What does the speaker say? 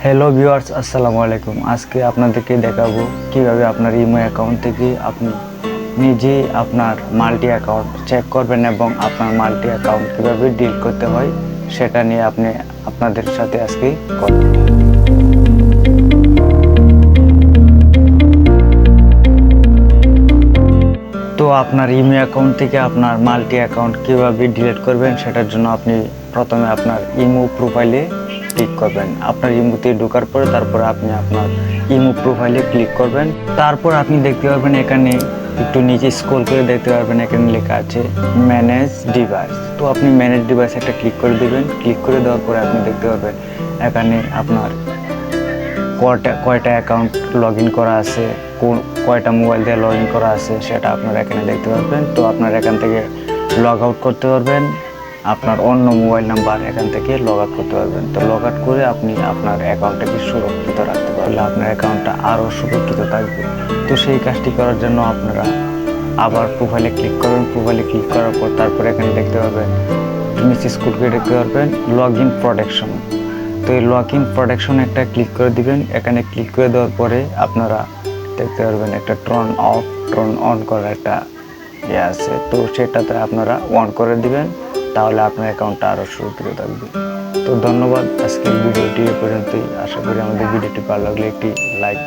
Hello viewers, আসসালামু আলাইকুম। আজকে আপনাদেরকে দেখাবো কিভাবে আপনার ইমো অ্যাকাউন্ট থেকে আপনি নিজেই আপনার মাল্টি অ্যাকাউন্ট চেক করবেন এবং আপনার মাল্টি অ্যাকাউন্ট কিভাবে ডিল করতে হয় সেটা নিয়ে আপনাদের সাথে আজকে কথা। তো আপনার ইমো অ্যাকাউন্ট থেকে আপনার মাল্টি অ্যাকাউন্ট কিভাবে ডিলিট করবেন সেটার জন্য আপনি প্রথমে আপনার ইমো প্রোফাইলে ক্লিক করবেন। আপনার ইমোতে ঢোকার পরে তারপরে আপনি আপনার ইমো প্রোফাইলে ক্লিক করবেন। তারপর আপনি দেখতে পারবেন এখানে একটু নিচে স্ক্রল করে দেখতে পারবেন এখানে লেখা আছে ম্যানেজ ডিভাইস। তো আপনি ম্যানেজ ডিভাইস একটা ক্লিক করে দেবেন। ক্লিক করে দেওয়ার পরে আপনি দেখতে পারবেন এখানে আপনার কয়টা অ্যাকাউন্ট লগ ইন করা আছে, কয়টা মোবাইল দিয়ে লগ ইন করা আছে সেটা আপনারা এখানে দেখতে পারবেন। তো আপনারা এখান থেকে লগ আউট করতে পারবেন, আপনার অন্য মোবাইল নাম্বার এখান থেকে লগ আউট করতে পারবেন। তো লগ আউট করে আপনি আপনার অ্যাকাউন্টটাকে সুরক্ষিত রাখতে পারলে আপনার অ্যাকাউন্টটা আরও সুরক্ষিত থাকবে। তো সেই কাজটি করার জন্য আপনারা আবার প্রোফাইলে ক্লিক করবেন। প্রোফাইলে ক্লিক করার পর তারপরে এখানে দেখতে পারবেন নিচে স্ক্রল করে দেখতে পারবেন লগ ইন প্রোটেকশন। তো এই লগ ইন প্রোটেকশন একটা ক্লিক করে দিবেন। এখানে ক্লিক করে দেওয়ার পরে আপনারা দেখতে পারবেন একটা টার্ন অফ টার্ন অন করার একটা আছে। তো সেটাতে আপনারা অন করে দিবেন, তাহলে আপনার অ্যাকাউন্টটা আরও সুরক্ষিত থাকবে। তো ধন্যবাদ, আজকের ভিডিওটি এ পর্যন্তই। আশা করি আমাদের ভিডিওটি ভালো লাগলে একটি লাইক